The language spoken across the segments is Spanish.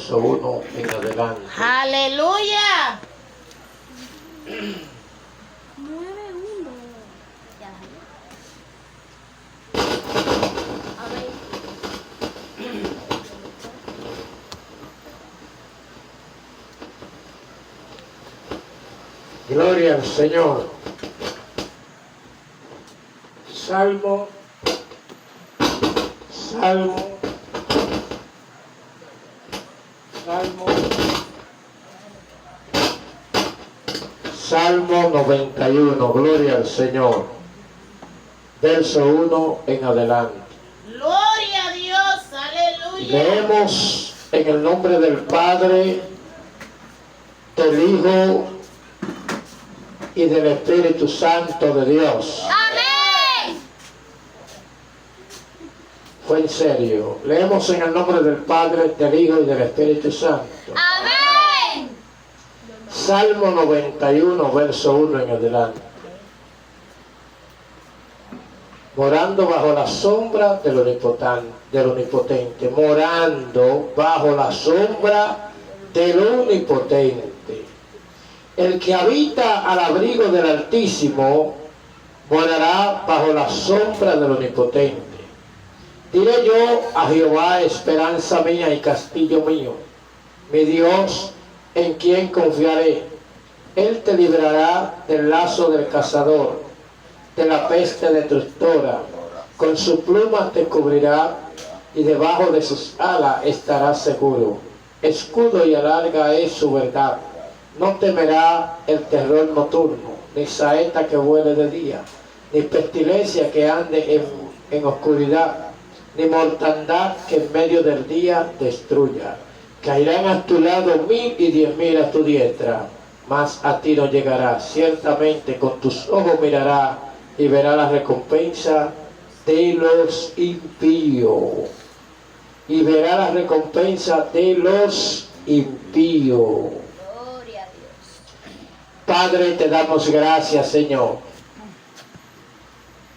1 en adelante. Aleluya. Gloria al Señor. Salmo. Salmo 91, gloria al Señor. Verso 1 en adelante. Gloria a Dios, aleluya. Leemos en el nombre del Padre, del Hijo y del Espíritu Santo de Dios. Amén. Fue en serio. Leemos en el nombre del Padre, del Hijo y del Espíritu Santo. Amén. Salmo 91, verso 1 en adelante. Morando bajo la sombra del Omnipotente. Morando bajo la sombra del Omnipotente. El que habita al abrigo del Altísimo morará bajo la sombra del Omnipotente. Diré yo a Jehová, esperanza mía y castillo mío, mi Dios, en quien confiaré. Él te librará del lazo del cazador, de la peste destructora. Con su pluma te cubrirá y debajo de sus alas estarás seguro. Escudo y alarga es su verdad. No temerá el terror nocturno, ni saeta que vuele de día, ni pestilencia que ande en oscuridad, ni mortandad que en medio del día destruya. Caerán a tu lado 1000 y 10.000 a tu diestra, mas a ti no llegará. Ciertamente con tus ojos mirarás y verás la recompensa de los impíos. Y verás la recompensa de los impíos. Gloria a Dios. Padre, te damos gracias, Señor.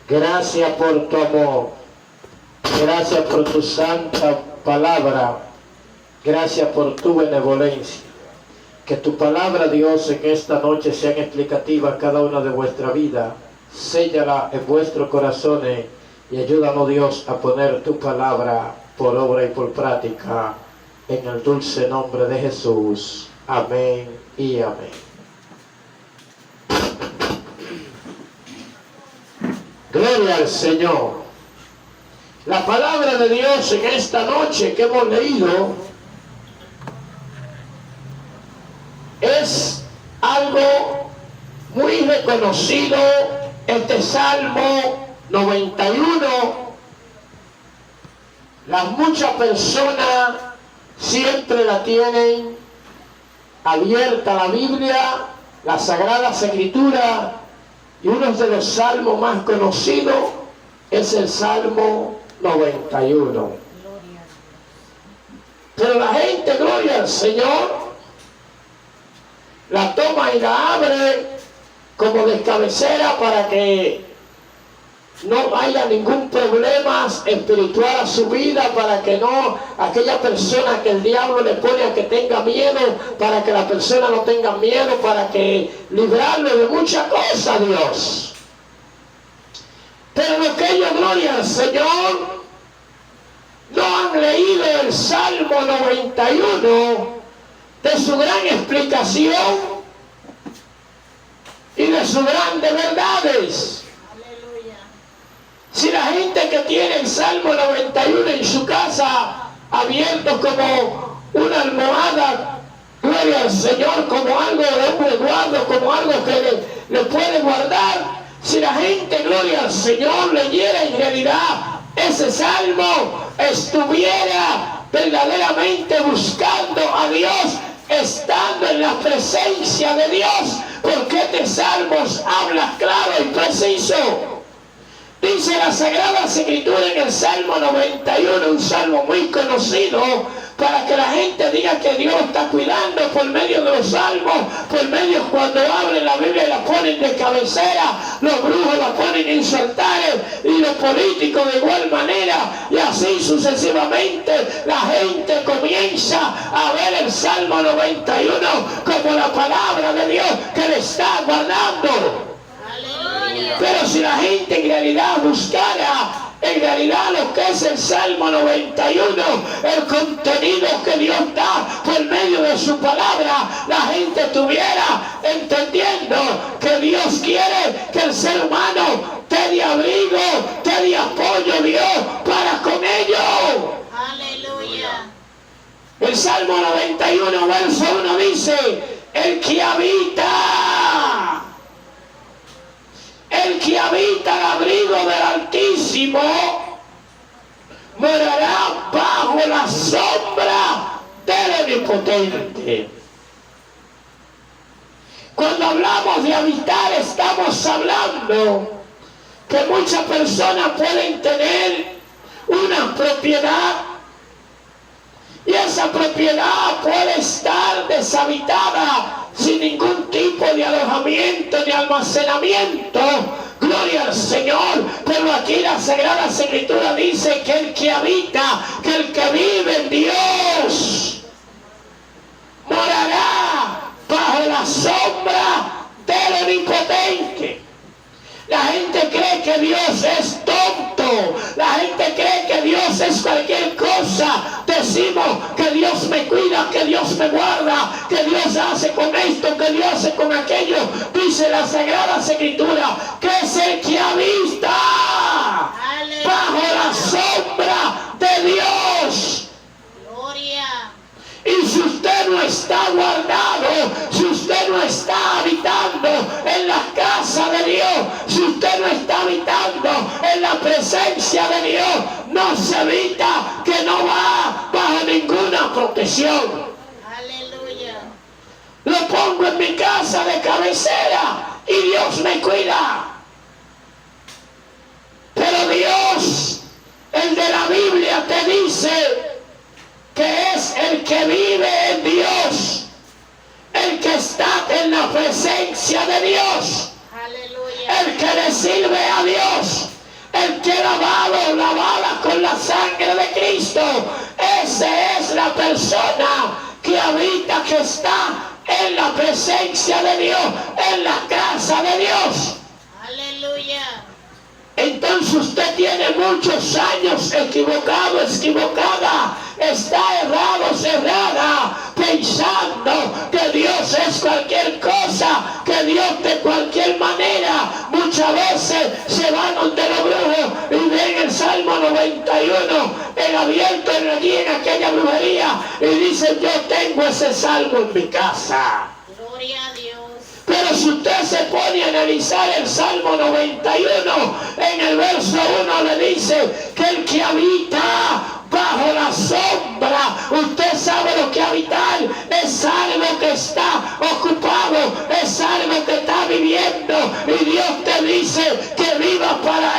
Gracias por tu amor. Gracias por tu santa palabra. Gracias por tu benevolencia. Que tu palabra, Dios, en esta noche sea explicativa a cada una de vuestra vida. Séllala en vuestros corazones y ayúdanos, Dios, a poner tu palabra por obra y por práctica. En el dulce nombre de Jesús. Amén y amén. Gloria al Señor. La palabra de Dios en esta noche que hemos leído es algo muy reconocido. Este Salmo 91, las muchas personas siempre la tienen abierta, la Biblia, la Sagrada Escritura, y uno de los salmos más conocidos es el Salmo 91. Pero la gente, gloria al Señor, la toma y la abre como de cabecera para que no haya ningún problema espiritual a su vida, para que no, aquella persona que el diablo le pone a que tenga miedo, para que la persona no tenga miedo, para que librarlo de muchas cosas, Dios. Pero lo que ellos, gloria al Señor, no han leído el Salmo 91 de su gran explicación y de sus grandes verdades. Aleluya. Si la gente que tiene el Salmo 91 en su casa abierto como una almohada, gloria al Señor, como algo de un resguardo, como algo que le puede guardar, si la gente, gloria al Señor, leyera en realidad ese Salmo, estuviera verdaderamente buscando a Dios, estando en la presencia de Dios, porque este Salmo habla claro y preciso. Dice la Sagrada Escritura en el Salmo 91, un salmo muy conocido, para que la gente diga que Dios está cuidando por medio de los salmos, por medio cuando abren la Biblia y la ponen de cabecera, los brujos la ponen en sus altares y los políticos de igual manera, y así sucesivamente la gente comienza a ver el Salmo 91 como la palabra de Dios que le está guardando. Pero si la gente en realidad buscara en realidad lo que es el Salmo 91, el contenido que Dios da por medio de su palabra, la gente estuviera entendiendo que Dios quiere que el ser humano te dé abrigo, te dé apoyo, Dios, para con ellos. Aleluya. El Salmo 91, verso 1 dice, el que habita al abrigo del Altísimo morará bajo la sombra del Omnipotente. Cuando hablamos de habitar, estamos hablando que muchas personas pueden tener una propiedad y esa propiedad puede estar deshabitada sin ningún tipo de alojamiento ni almacenamiento. Gloria al Señor. Pero aquí la Sagrada Escritura dice que el que habita, que el que vive en Dios, morará bajo la sombra del Omnipotente. La gente cree que Dios es tonto. La gente cree que Dios es cualquier cosa. Decimos que Dios me cuida, que Dios me guarda, que Dios hace con esto, que Dios hace con aquello. Dice la Sagrada Escritura que es el que habita bajo la sombra de Dios. Gloria. Y si usted no está guardado, si usted no está habitando en la casa de Dios, si usted no está habitando en la presencia de Dios, no se evita que no va bajo ninguna protección. Aleluya. Lo pongo en mi casa de cabecera y Dios me cuida. Pero Dios, el de la Biblia, te dice que es el que vive en Dios, el que está en la presencia de Dios, Aleluya. el que le sirve a Dios, el que lavada con la sangre de Cristo. Esa es la persona que habita, que está en la presencia de Dios, en la casa de Dios. Aleluya. Entonces usted tiene muchos años equivocado, equivocada, está errado, errada, pensando que Dios es cualquier cosa, que Dios de cualquier manera. Muchas veces se van donde los brujos y ven el Salmo 91 en abierto allí en aquella brujería y dicen: yo tengo ese salmo en mi casa. Gloria a Dios. Pero si usted se pone a analizar el Salmo 91, en el verso 1 le dice que el que habita bajo la sombra, usted sabe lo que habitar es algo que está ocupado, es algo que está viviendo, y Dios te dice que vivas para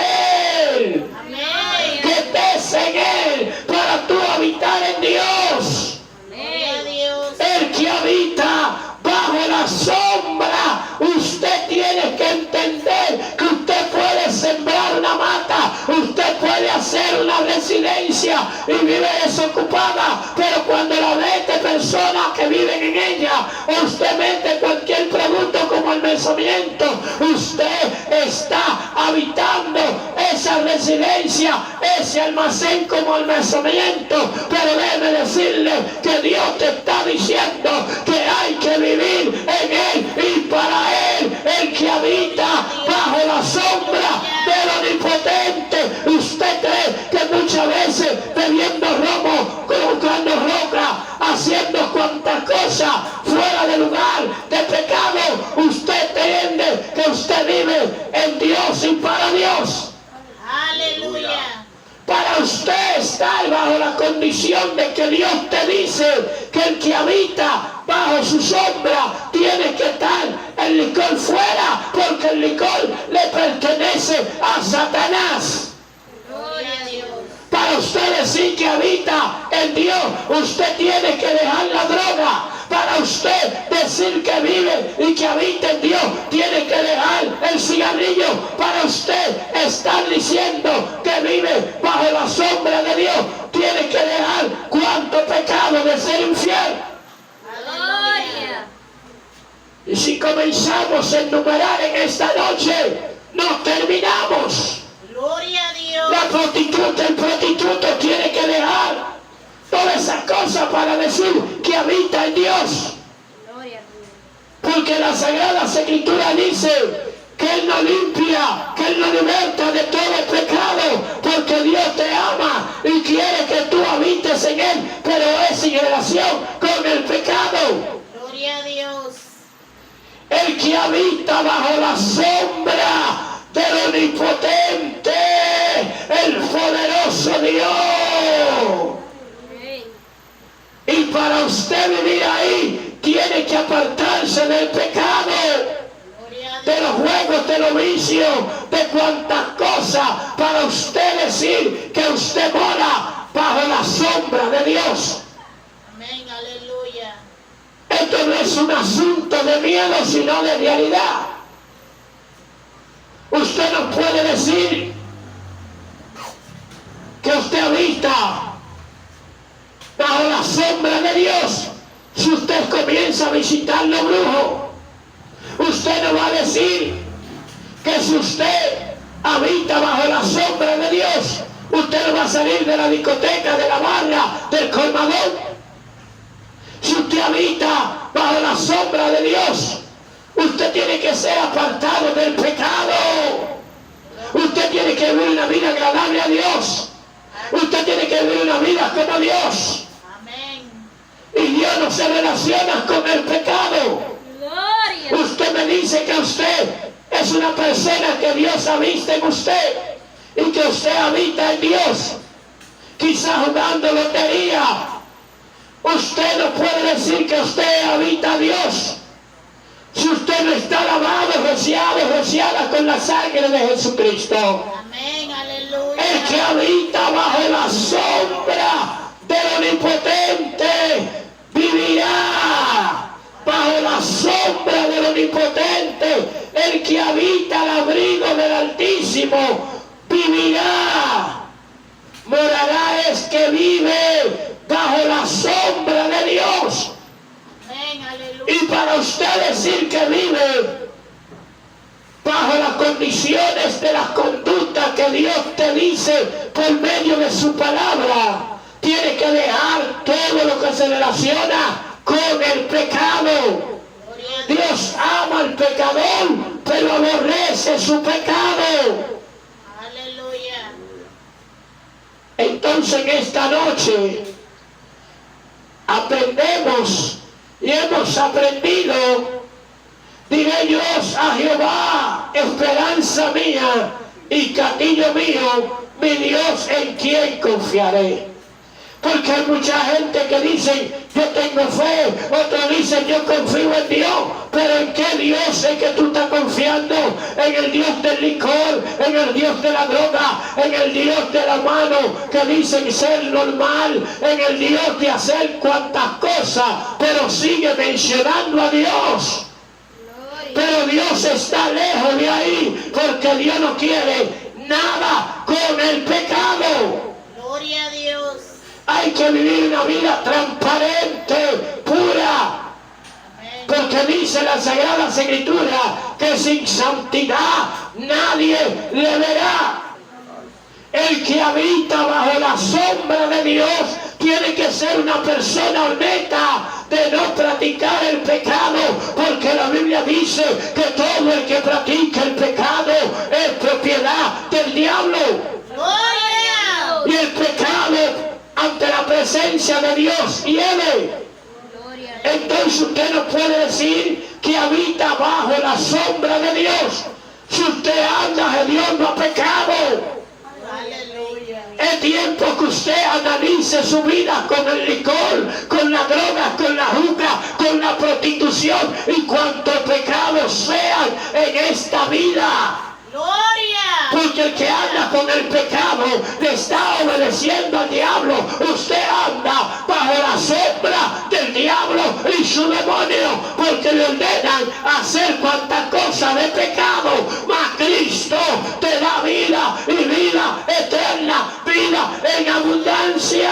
Él, Amén. que estés en Él, para tú habitar en Dios. Gloria a Dios. El que habita bajo la sombra, usted tiene que entender que usted puede sembrar una mata, usted puede hacer una residencia y vive desocupada, pero cuando la ve de personas que viven en ella, usted mete cualquier producto como almacenamiento, usted está habitando esa residencia, ese almacén como almacenamiento. Pero déjeme decirle que Dios te está diciendo que hay que vivir en Él y para Él. El que habita bajo la sombra del Omnipotente. Usted cree que muchas veces bebiendo romo, colocando roca, haciendo cuantas cosas fuera de lugar, de pecado, usted entiende que usted vive en Dios y para Dios. Aleluya. Para usted estar bajo la condición de que Dios te dice que el que habita bajo su sombra tiene que estar el licor fuera, porque el licor le pertenece a Satanás. Gloria a Dios. Para Para usted decir que habita en Dios, usted tiene que dejar la droga. Para usted decir que vive y que habita en Dios, tiene que dejar el cigarrillo. Para usted estar diciendo que vive bajo la sombra de Dios, tiene que dejar cuánto pecado de ser infiel. Aleluya. Y si comenzamos a enumerar en esta noche, no terminamos. Gloria a Dios. La prostituta, el prostituto tiene que dejar todas esas cosas para decir que habita en Dios. Porque la Sagrada Escritura dice que Él nos limpia, que Él nos liberta de todo el pecado, porque Dios te ama y quiere que tú habites en Él, pero es en relación con el pecado. Gloria a Dios. El que habita bajo la sombra del Omnipotente, el poderoso Dios. Y para usted vivir ahí, tiene que apartarse del pecado, Gloria a de Dios. los juegos, de los vicios, de cuantas cosas, para usted decir que usted mora bajo la sombra de Dios. Amén. Aleluya. Esto no es un asunto de miedo, sino de realidad. Usted no puede decir que usted habita bajo la sombra de Dios si usted comienza a visitar los brujos. Usted no va a decir que si usted habita bajo la sombra de Dios, usted no va a salir de la discoteca, de la barra, del colmadón. Si usted habita bajo la sombra de Dios, usted tiene que ser apartado del pecado. Usted tiene que vivir una vida agradable a Dios. Usted tiene que vivir una vida como Dios. Amén. Y Dios no se relaciona con el pecado. Gloria. Usted me dice que usted es una persona que Dios ha visto en usted y que usted habita en Dios. Quizá jugando lotería. Usted no puede decir que usted habita a Dios si usted no está lavado, rociada con la sangre de Jesucristo. Amén. El que Aleluya. habita bajo la sombra del Omnipotente vivirá bajo la sombra del Omnipotente. El que habita al abrigo del Altísimo vivirá. Morará es que vive bajo la sombra de Dios. Amén. Aleluya. Y para usted decir que vive bajo las condiciones de las conductas que Dios te dice por medio de su palabra, tiene que dejar todo lo que se relaciona con el pecado. Gloria a Dios. Dios ama al pecador, pero aborrece su pecado. Aleluya. Entonces en esta noche aprendemos y hemos aprendido, diré yo a Jehová, esperanza mía y castillo mío, mi Dios en quien confiaré. Porque hay mucha gente que dice, yo tengo fe, otros dicen, yo confío en Dios, pero ¿en qué Dios es que tú estás confiando? ¿En el Dios del licor, en el Dios de la droga, en el Dios de la mano que dicen ser normal, en el Dios de hacer cuantas cosas, pero sigue mencionando a Dios? Pero Dios está lejos de ahí, porque Dios no quiere nada con el pecado. Gloria a Dios. Hay que vivir una vida transparente, pura, Amén. porque dice la Sagrada Escritura que sin santidad nadie le verá. El que habita bajo la sombra de Dios tiene que ser una persona honesta, de no practicar el pecado, porque la Biblia dice que todo el que practica el pecado es propiedad del diablo. Gloria. Y el pecado ante la presencia de Dios hiere. Gloria. Entonces usted no puede decir que habita bajo la sombra de Dios si usted anda de Dios no ha pecado. Aleluya. Es tiempo que usted analice su vida con el licor, con la droga, con la juca, con la prostitución y cuantos pecados sean en esta vida. Gloria. Porque el que anda con el pecado le está obedeciendo al diablo. Usted anda bajo la sombra del diablo y su demonio, porque le ordenan hacer cuanta cosa de pecado. Mas Cristo te da vida y vida eterna, vida en abundancia.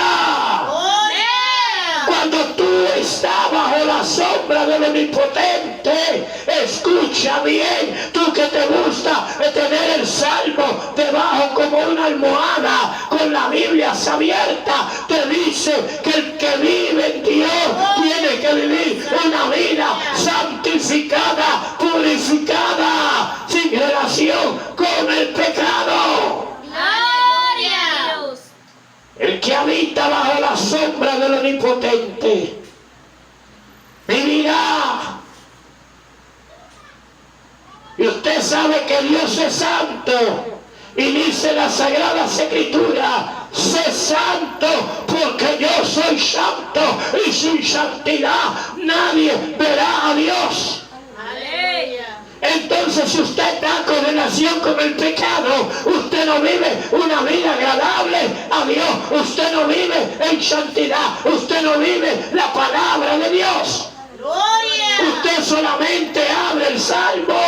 Cuando tú estás bajo la sombra del Omnipotente, escucha bien, tú que te gusta tener el salmo debajo como una almohada con la Biblia abierta, te dice que el que vive en Dios tiene que vivir una vida santificada, purificada, sin relación con el pecado. El que habita bajo la sombra del Omnipotente vivirá. Y usted sabe que Dios es santo. Y dice la Sagrada Escritura: sé santo porque yo soy santo, y sin santidad nadie verá a Dios. Entonces, si usted está con relación con el pecado, usted no vive una vida agradable a Dios. Usted no vive en santidad. Usted no vive la palabra de Dios. Usted solamente abre el salmo,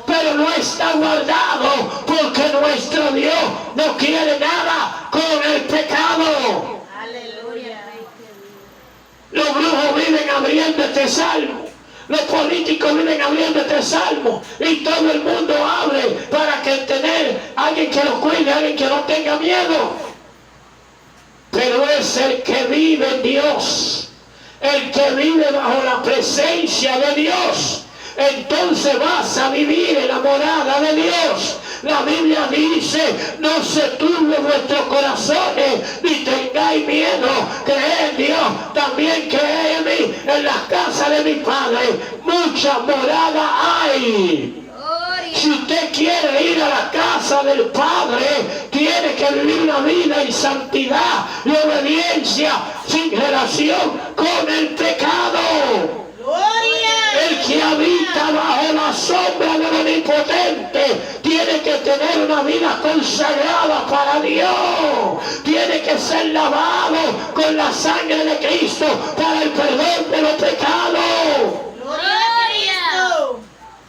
pero no está guardado, porque nuestro Dios no quiere nada con el pecado. Los brujos viven abriendo este salmo. Los políticos viven abriendo este salmo, y todo el mundo abre para que tener alguien que lo cuide, alguien que no tenga miedo. Pero es el que vive en Dios, el que vive bajo la presencia de Dios. Entonces vas a vivir en la morada de Dios. La Biblia dice: no se turbe vuestros corazones, ni tengáis miedo. Creed en Dios, también creed en mí. En las casas de mi Padre muchas moradas hay. Si usted quiere ir a la casa del Padre, tiene que vivir una vida en santidad y obediencia, sin relación con el pecado. El que habita bajo la sombra del Omnipotente tiene que tener una vida consagrada para Dios. Tiene que ser lavado con la sangre de Cristo para el perdón de los pecados.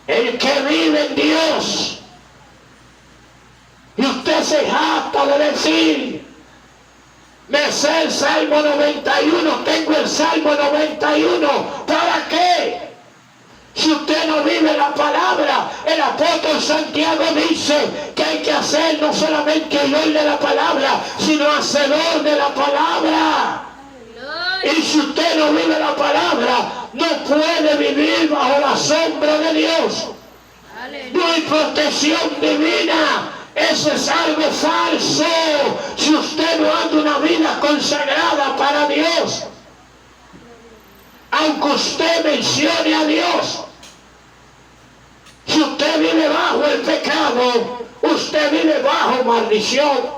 El que vive en Dios. Y usted se jacta de decir: me sé el Salmo 91, tengo el Salmo 91. ¿Para qué? Si usted no vive la palabra, el apóstol Santiago dice que hay que hacer no solamente oidor de la palabra, sino hacedor de la palabra. Y si usted no vive la palabra, no puede vivir bajo la sombra de Dios. No hay protección divina. Eso es algo falso. Si usted no anda una vida consagrada para Dios, aunque usted mencione a Dios, si usted vive bajo el pecado, usted vive bajo maldición.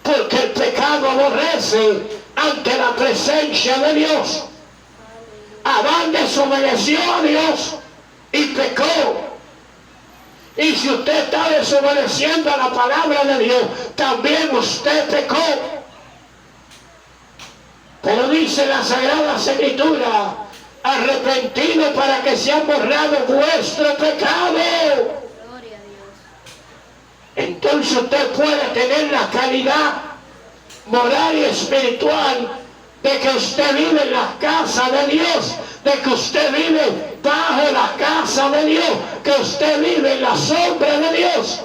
Porque el pecado aborrece ante la presencia de Dios. Adán desobedeció a Dios y pecó. Y si usted está desobedeciendo a la palabra de Dios, también usted pecó. Pero dice la Sagrada Escritura: arrepentido para que sean borrados vuestros pecados. Entonces usted puede tener la calidad moral y espiritual de que usted vive en la casa de Dios, de que usted vive bajo la casa de Dios, que usted vive en la sombra de Dios.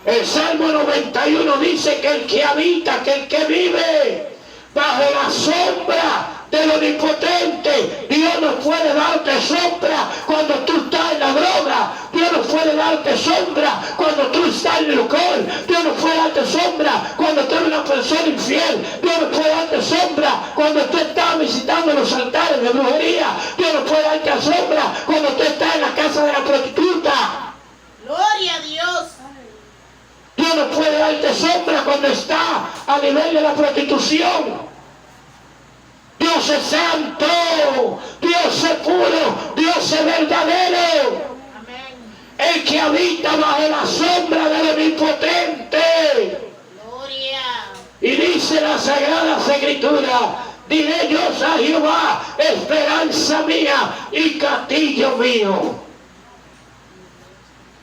El Salmo 91 dice que el que habita, que el que vive bajo la sombra del Omnipotente. Dios no puede darte sombra cuando tú estás en la droga. Dios no puede darte sombra cuando tú estás en el alcohol. Dios no puede darte sombra cuando tú eres una persona infiel. Dios no puede darte sombra cuando tú estás visitando los altares de brujería. Dios no puede darte sombra cuando tú estás en la casa de la prostituta. Gloria a Dios. Dios no puede darte sombra cuando está a nivel de la prostitución. Dios es santo, Dios es puro, Dios es verdadero. Amén. el que habita bajo la sombra del Omnipotente. Gloria. Y dice la Sagrada Escritura, diré yo a Jehová, esperanza mía y castillo mío.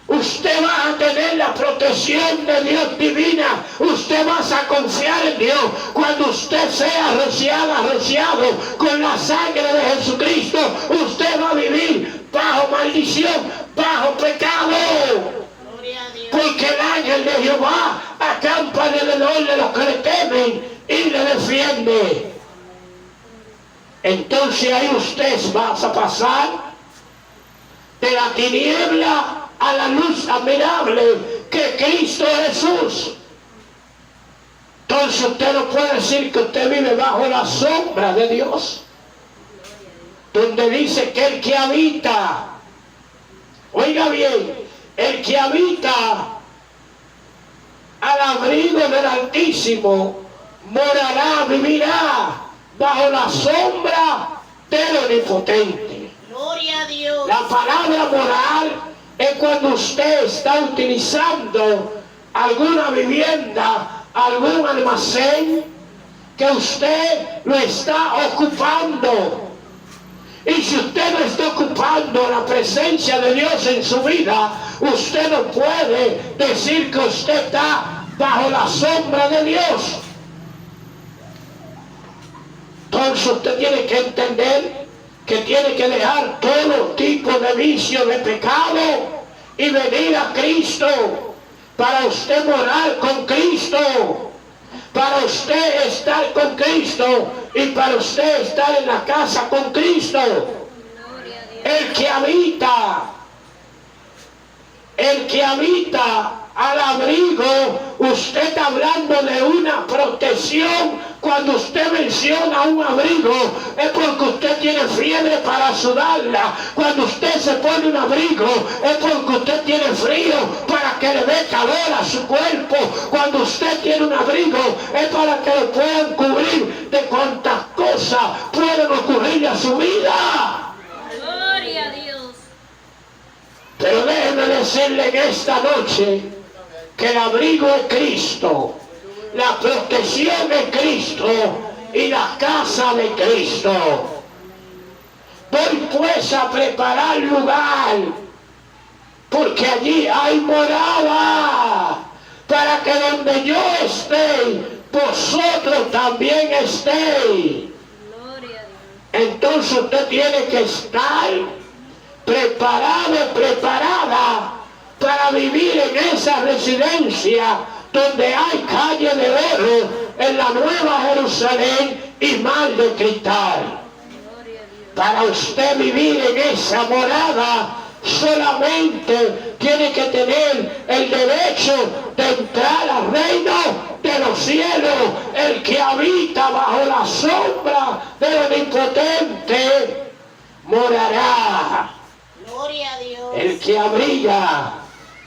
Usted va a tener la protección de Dios divina. Usted va a confiar en Dios. Cuando usted sea rociado con la sangre de Jesucristo, usted va a vivir bajo maldición, bajo pecado. Gloria a Dios. Porque el ángel de Jehová acampa alrededor de los que le temen y le defiende. Entonces ahí usted va a pasar de la tiniebla a la luz admirable que Cristo Jesús. Entonces usted no puede decir que usted vive bajo la sombra de Dios, donde dice que el que habita, oiga bien, el que habita al abrigo del Altísimo morará, vivirá bajo la sombra del Omnipotente. Gloria a Dios. La palabra morar es cuando usted está utilizando alguna vivienda, algún almacén, que usted lo está ocupando. Y si usted no está ocupando la presencia de Dios en su vida, usted no puede decir que usted está bajo la sombra de Dios. Entonces usted tiene que entender que tiene que dejar todo tipo de vicio, de pecado, y venir a Cristo, para usted morar con Cristo, para usted estar con Cristo y para usted estar en la casa con Cristo. El que habita al abrigo, usted está hablando de una protección. Cuando usted menciona un abrigo, es porque usted tiene fiebre para sudarla. Cuando usted se pone un abrigo, es porque usted tiene frío para que le dé calor a su cuerpo. Cuando usted tiene un abrigo, es para que le puedan cubrir de cuantas cosas pueden ocurrir a su vida. Gloria a Dios. Pero déjeme decirle en esta noche que el abrigo es Cristo, la protección es Cristo y la casa de Cristo. Voy pues a preparar lugar, porque allí hay morada, para que donde yo esté, vosotros también estéis. Entonces usted tiene que estar preparado, preparada para vivir en esa residencia donde hay calle de oro en la Nueva Jerusalén y mar de cristal. Para usted vivir en esa morada, solamente tiene que tener el derecho de entrar al reino de los cielos. El que habita bajo la sombra del Omnipotente morará. Gloria a Dios. El que abriga,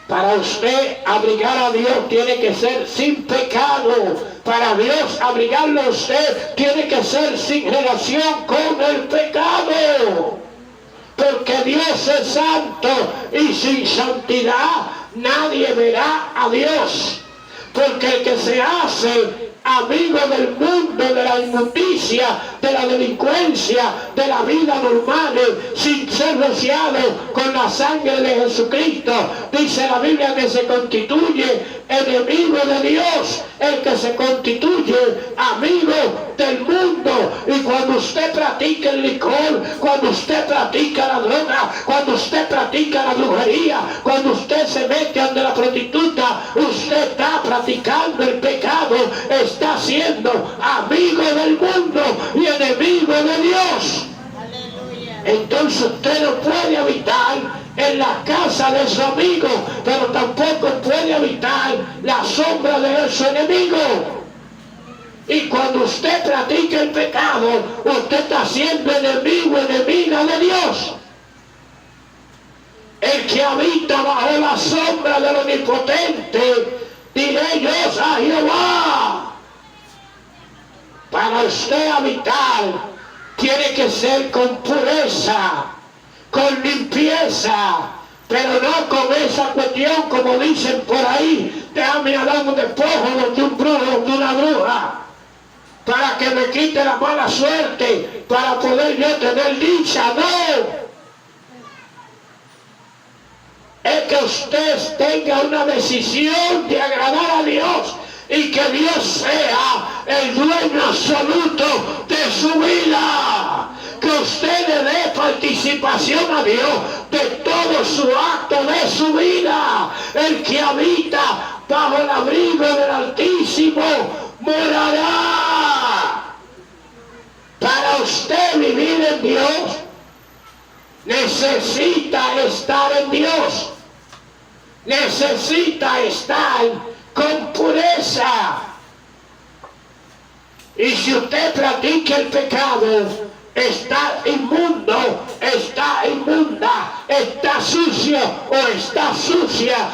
para usted abrigar a Dios tiene que ser sin pecado. Para Dios abrigarlo a usted tiene que ser sin relación con el pecado. Porque Dios es santo y sin santidad nadie verá a Dios. Porque el que se hace amigo del mundo, de la inmundicia, de la delincuencia, de la vida normal, sin ser rociado con la sangre de Jesucristo, dice la Biblia que se constituye enemigo de Dios, el que se constituye amigo del mundo. Y cuando usted practica el licor, cuando usted practica la droga, cuando usted practica la brujería, cuando usted se mete ante la prostituta, usted está practicando el pecado, está siendo amigo del mundo y enemigo de Dios. Aleluya. Entonces usted no puede habitar en la casa de su amigo, pero tampoco puede habitar la sombra de su enemigo. Y cuando usted practica el pecado, usted está siendo enemigo, enemiga de Dios. El que habita bajo la sombra del Omnipotente, diré yo a Jehová. Para usted habitar, tiene que ser con pureza, con limpieza, Pero no con esa cuestión, como dicen por ahí, déjame dar un despojo donde un brujo, donde una bruja, para que me quite la mala suerte, para poder yo tener dicha. No. Es que usted tenga una decisión de agradar a Dios y que Dios sea el dueño absoluto de su vida. Que usted le dé participación a Dios de todo su acto de su vida. El que habita bajo el abrigo del Altísimo morará. Para usted vivir en Dios, necesita estar en Dios. Necesita estar con pureza. Y si usted practica el pecado, está inmundo, está inmunda, está sucio o está sucia,